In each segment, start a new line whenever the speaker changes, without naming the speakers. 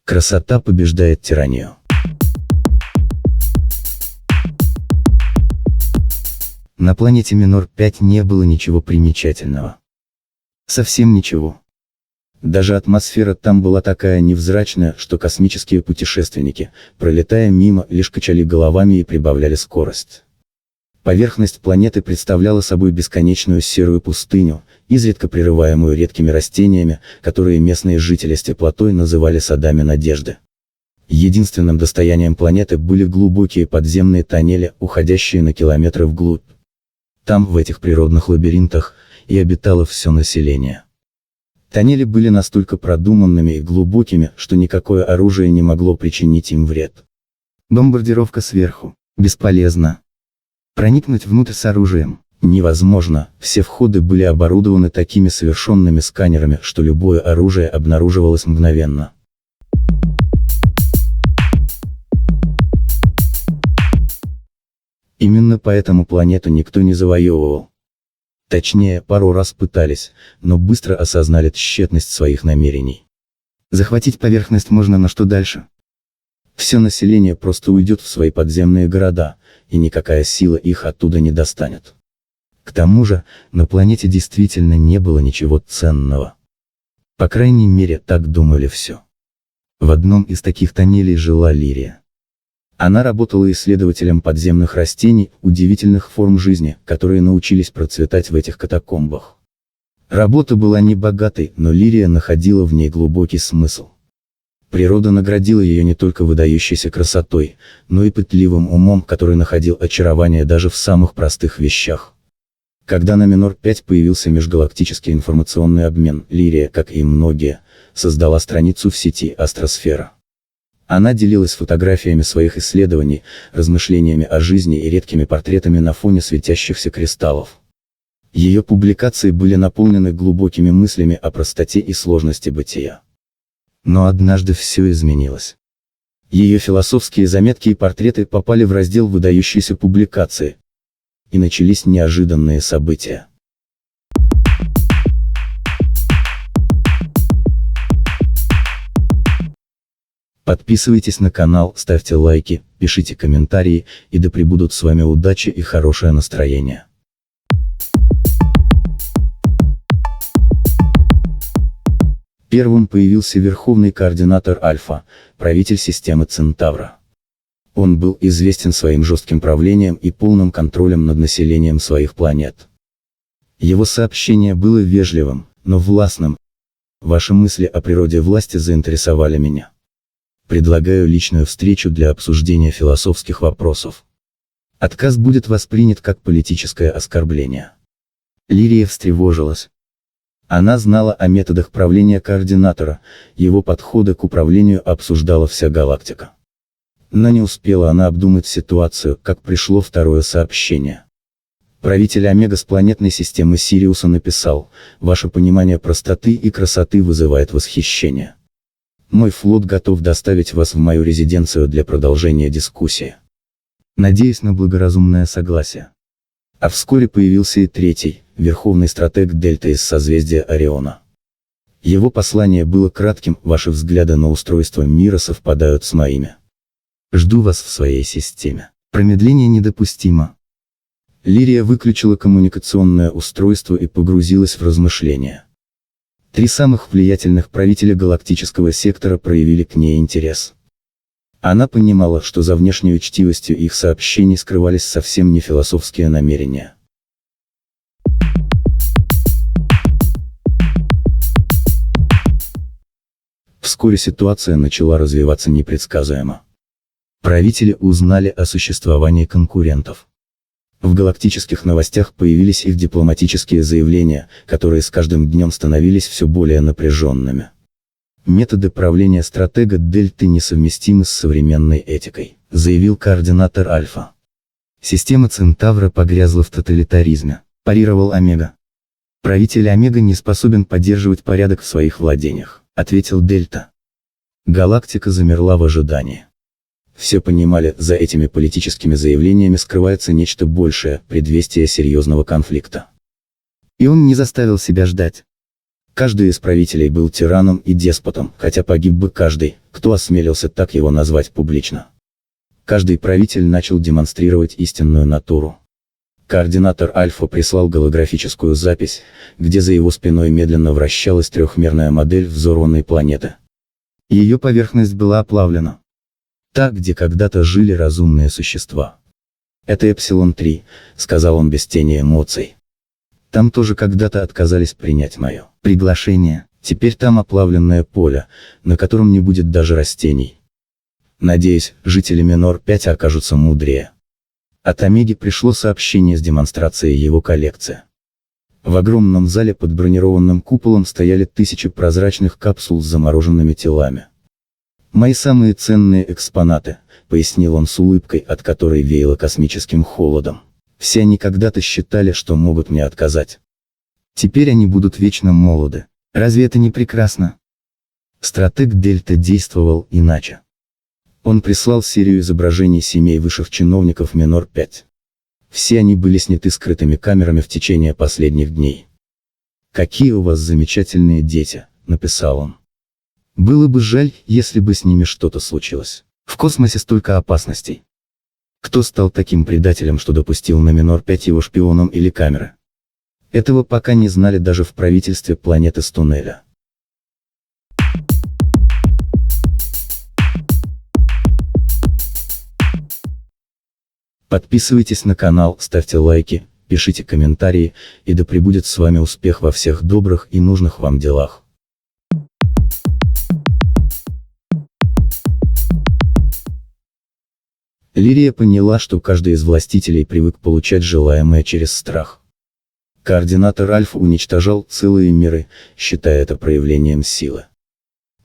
Красота побеждает тиранию. На планете Минор-5 не было ничего примечательного. Совсем ничего. Даже атмосфера там была такая невзрачная, что космические путешественники, пролетая мимо, лишь качали головами и прибавляли скорость. Поверхность планеты представляла собой бесконечную серую пустыню, изредка прерываемую редкими растениями, которые местные жители с теплотой называли садами надежды. Единственным достоянием планеты были глубокие подземные тоннели, уходящие на километры вглубь. Там, в этих природных лабиринтах, и обитало все население. Тоннели были настолько продуманными и глубокими, что никакое оружие не могло причинить им вред. Бомбардировка сверху. Бесполезно. Проникнуть внутрь с оружием. Невозможно. Все входы были оборудованы такими совершенными сканерами, что любое оружие обнаруживалось мгновенно. Именно поэтому планету никто не завоевывал. Точнее, пару раз пытались, но быстро осознали тщетность своих намерений. Захватить поверхность можно, но что дальше? Все население просто уйдет в свои подземные города, и никакая сила их оттуда не достанет. К тому же, на планете действительно не было ничего ценного. По крайней мере, так думали все. В одном из таких тоннелей жила Лирия. Она работала исследователем подземных растений, удивительных форм жизни, которые научились процветать в этих катакомбах. Работа была небогатой, но Лирия находила в ней глубокий смысл. Природа наградила ее не только выдающейся красотой, но и пытливым умом, который находил очарование даже в самых простых вещах. Когда на Минор-5 появился межгалактический информационный обмен, Лирия, как и многие, создала страницу в сети «Астросфера». Она делилась фотографиями своих исследований, размышлениями о жизни и редкими портретами на фоне светящихся кристаллов. Ее публикации были наполнены глубокими мыслями о простоте и сложности бытия. Но однажды все изменилось. Ее философские заметки и портреты попали в раздел «Выдающиеся публикации». И начались неожиданные события. Подписывайтесь на канал, ставьте лайки, пишите комментарии, и да пребудут с вами удача и хорошее настроение. Первым появился Верховный Координатор Альфа, правитель системы Центавра. Он был известен своим жестким правлением и полным контролем над населением своих планет. Его сообщение было вежливым, но властным. Ваши мысли о природе власти заинтересовали меня. Предлагаю личную встречу для обсуждения философских вопросов. Отказ будет воспринят как политическое оскорбление. Лирия встревожилась. Она знала о методах правления координатора, его подходы к управлению обсуждала вся галактика. Но не успела она обдумать ситуацию, как пришло второе сообщение. Правитель Омега с планетной системы Сириуса написал: «Ваше понимание простоты и красоты вызывает восхищение. Мой флот готов доставить вас в мою резиденцию для продолжения дискуссии. Надеюсь на благоразумное согласие». А вскоре появился и третий, верховный стратег Дельта из созвездия Ориона. Его послание было кратким: «Ваши взгляды на устройство мира совпадают с моими. Жду вас в своей системе. Промедление недопустимо». Лирия выключила коммуникационное устройство и погрузилась в размышления. 3 самых влиятельных правителя галактического сектора проявили к ней интерес. Она понимала, что за внешней учтивостью их сообщений скрывались совсем не философские намерения. Вскоре ситуация начала развиваться непредсказуемо. Правители узнали о существовании конкурентов. В галактических новостях появились их дипломатические заявления, которые с каждым днем становились все более напряженными. Методы правления стратега Дельты несовместимы с современной этикой, заявил координатор Альфа. Система Центавра погрязла в тоталитаризме, парировал Омега. Правитель Омега не способен поддерживать порядок в своих владениях, ответил Дельта. Галактика замерла в ожидании. Все понимали, за этими политическими заявлениями скрывается нечто большее, предвестие серьезного конфликта. И он не заставил себя ждать. Каждый из правителей был тираном и деспотом, хотя погиб бы каждый, кто осмелился так его назвать публично. Каждый правитель начал демонстрировать истинную натуру. Координатор Альфа прислал голографическую запись, где за его спиной медленно вращалась трехмерная модель взорванной планеты. Ее поверхность была оплавлена. Та, где когда-то жили разумные существа. «Это Эпсилон-3», — сказал он без тени эмоций. «Там тоже когда-то отказались принять мое приглашение, теперь там оплавленное поле, на котором не будет даже растений. Надеюсь, жители Минор-5 окажутся мудрее». От Омеги пришло сообщение с демонстрацией его коллекции. В огромном зале под бронированным куполом стояли тысячи прозрачных капсул с замороженными телами. «Мои самые ценные экспонаты», — пояснил он с улыбкой, от которой веяло космическим холодом. «Все они когда-то считали, что могут мне отказать. Теперь они будут вечно молоды. Разве это не прекрасно?» Стратег Дельта действовал иначе. Он прислал серию изображений семей высших чиновников Минор-5. Все они были сняты скрытыми камерами в течение последних дней. «Какие у вас замечательные дети», — написал он. «Было бы жаль, если бы с ними что-то случилось. В космосе столько опасностей. Кто стал таким предателем, что допустил на Минор-5 его шпионом или камеры? Этого пока не знали даже в правительстве планеты с туннеля». Подписывайтесь на канал, ставьте лайки, пишите комментарии, и да пребудет с вами успех во всех добрых и нужных вам делах. Лирия поняла, что каждый из властителей привык получать желаемое через страх. Координатор Альфа уничтожал целые миры, считая это проявлением силы.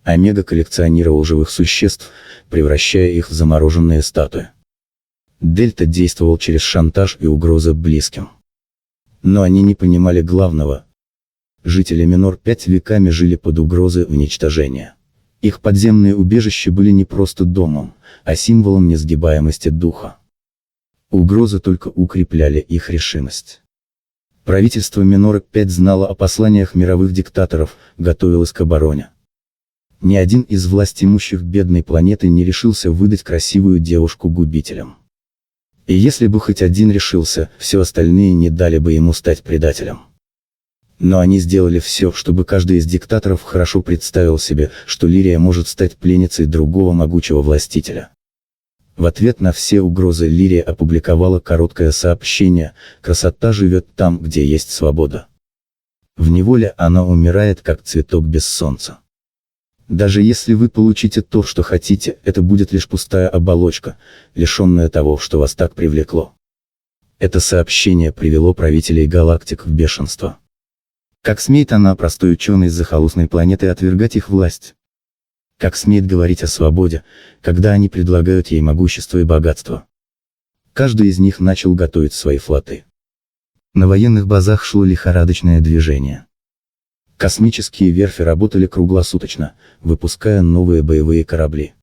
Омега коллекционировал живых существ, превращая их в замороженные статуи. Дельта действовал через шантаж и угрозы близким. Но они не понимали главного. Жители Минор-5 веками жили под угрозой уничтожения. Их подземные убежища были не просто домом, а символом несгибаемости духа. Угрозы только укрепляли их решимость. Правительство Минора-5 знало о посланиях мировых диктаторов, готовилось к обороне. Ни один из властимущих бедной планеты не решился выдать красивую девушку губителям. И если бы хоть один решился, все остальные не дали бы ему стать предателем. Но они сделали все, чтобы каждый из диктаторов хорошо представил себе, что Лирия может стать пленницей другого могучего властителя. В ответ на все угрозы Лирия опубликовала короткое сообщение: «Красота живет там, где есть свобода. В неволе она умирает, как цветок без солнца. Даже если вы получите то, что хотите, это будет лишь пустая оболочка, лишенная того, что вас так привлекло». Это сообщение привело правителей галактик в бешенство. Как смеет она, простой ученый с захолустной планеты, отвергать их власть? Как смеет говорить о свободе, когда они предлагают ей могущество и богатство? Каждый из них начал готовить свои флоты. На военных базах шло лихорадочное движение. Космические верфи работали круглосуточно, выпуская новые боевые корабли.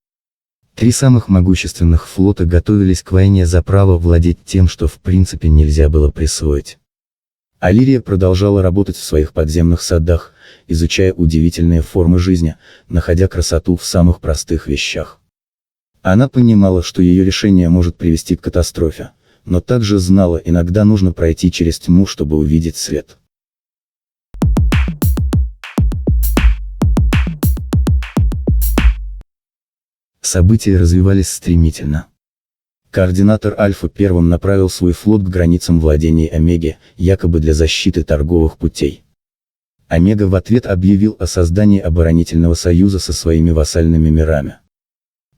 3 самых могущественных флота готовились к войне за право владеть тем, что в принципе нельзя было присвоить. А Лирия продолжала работать в своих подземных садах, изучая удивительные формы жизни, находя красоту в самых простых вещах. Она понимала, что ее решение может привести к катастрофе, но также знала, иногда нужно пройти через тьму, чтобы увидеть свет. События развивались стремительно. Координатор Альфа первым направил свой флот к границам владений Омеги, якобы для защиты торговых путей. Омега в ответ объявил о создании оборонительного союза со своими вассальными мирами.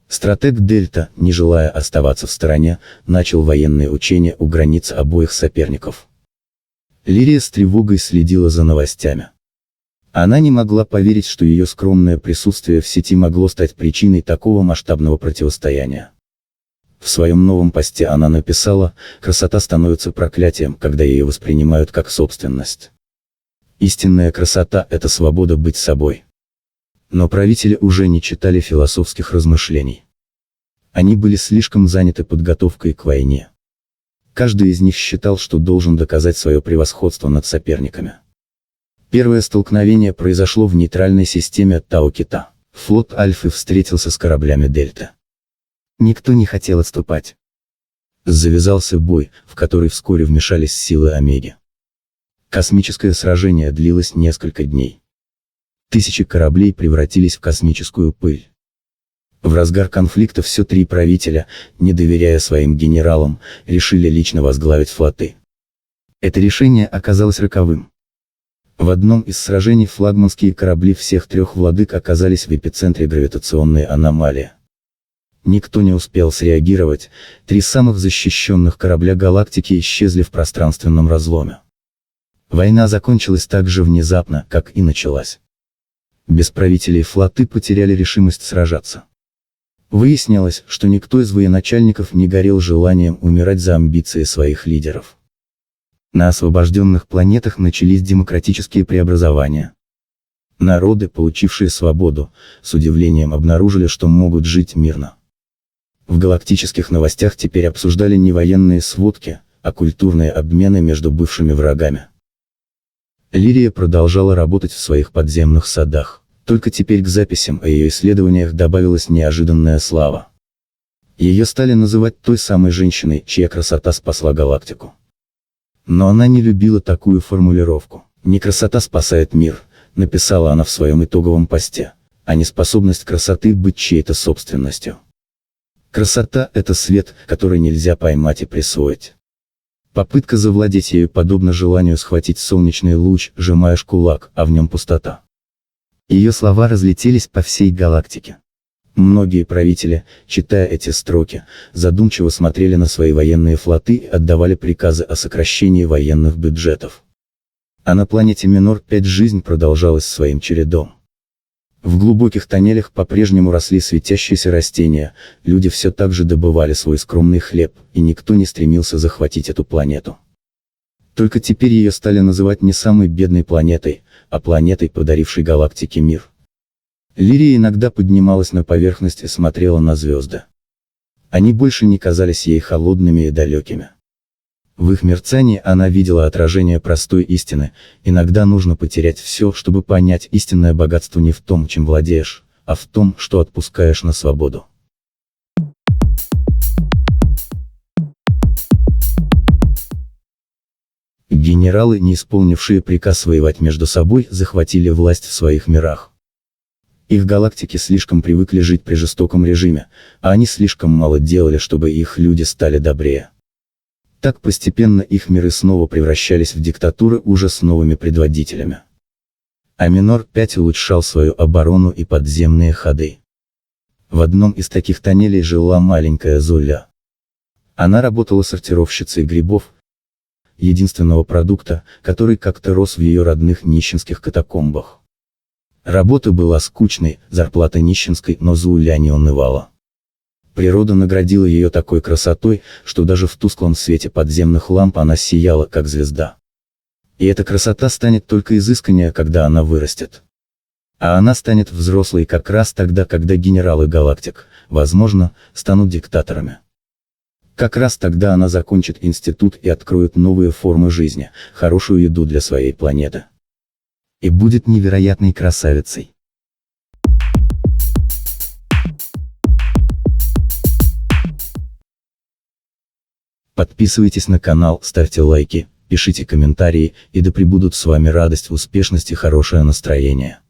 Стратег Дельта, не желая оставаться в стороне, начал военные учения у границ обоих соперников. Лирия с тревогой следила за новостями. Она не могла поверить, что ее скромное присутствие в сети могло стать причиной такого масштабного противостояния. В своем новом посте она написала: «Красота становится проклятием, когда ее воспринимают как собственность. Истинная красота – это свобода быть собой». Но правители уже не читали философских размышлений. Они были слишком заняты подготовкой к войне. Каждый из них считал, что должен доказать свое превосходство над соперниками. Первое столкновение произошло в нейтральной системе Тау-Кита. Флот Альфы встретился с кораблями Дельта. Никто не хотел отступать. Завязался бой, в который вскоре вмешались силы Омеги. Космическое сражение длилось несколько дней. Тысячи кораблей превратились в космическую пыль. В разгар конфликта все три правителя, не доверяя своим генералам, решили лично возглавить флоты. Это решение оказалось роковым. В одном из сражений флагманские корабли всех трех владык оказались в эпицентре гравитационной аномалии. Никто не успел среагировать, три самых защищенных корабля галактики исчезли в пространственном разломе. Война закончилась так же внезапно, как и началась. Без правителей флоты потеряли решимость сражаться. Выяснилось, что никто из военачальников не горел желанием умирать за амбиции своих лидеров. На освобожденных планетах начались демократические преобразования. Народы, получившие свободу, с удивлением обнаружили, что могут жить мирно. В галактических новостях теперь обсуждали не военные сводки, а культурные обмены между бывшими врагами. Лирия продолжала работать в своих подземных садах, только теперь к записям о ее исследованиях добавилась неожиданная слава. Ее стали называть той самой женщиной, чья красота спасла галактику. Но она не любила такую формулировку. «Не красота спасает мир», написала она в своем итоговом посте, а неспособность красоты быть чьей-то собственностью. Красота – это свет, который нельзя поймать и присвоить. Попытка завладеть ею подобна желанию схватить солнечный луч, сжимаешь кулак, а в нем пустота. Ее слова разлетелись по всей галактике. Многие правители, читая эти строки, задумчиво смотрели на свои военные флоты и отдавали приказы о сокращении военных бюджетов. А на планете Минор-5 жизнь продолжалась своим чередом. В глубоких тоннелях по-прежнему росли светящиеся растения, люди все так же добывали свой скромный хлеб, и никто не стремился захватить эту планету. Только теперь ее стали называть не самой бедной планетой, а планетой, подарившей галактике мир. Лирия иногда поднималась на поверхность и смотрела на звезды. Они больше не казались ей холодными и далекими. В их мерцании она видела отражение простой истины: иногда нужно потерять все, чтобы понять, истинное богатство не в том, чем владеешь, а в том, что отпускаешь на свободу. Генералы, не исполнившие приказ воевать между собой, захватили власть в своих мирах. Их галактики слишком привыкли жить при жестоком режиме, а они слишком мало делали, чтобы их люди стали добрее. Так постепенно их миры снова превращались в диктатуры уже с новыми предводителями. А Минор-5 улучшал свою оборону и подземные ходы. В одном из таких тоннелей жила маленькая Золя. Она работала сортировщицей грибов, единственного продукта, который как-то рос в ее родных нищенских катакомбах. Работа была скучной, зарплата нищенской, но Зуля не унывала. Природа наградила ее такой красотой, что даже в тусклом свете подземных ламп она сияла, как звезда. И эта красота станет только изысканнее, когда она вырастет. А она станет взрослой как раз тогда, когда генералы галактик, возможно, станут диктаторами. Как раз тогда она закончит институт и откроет новые формы жизни, хорошую еду для своей планеты. И будет невероятной красавицей. Подписывайтесь на канал, ставьте лайки, пишите комментарии, и да пребудут с вами радость, успешность и хорошее настроение.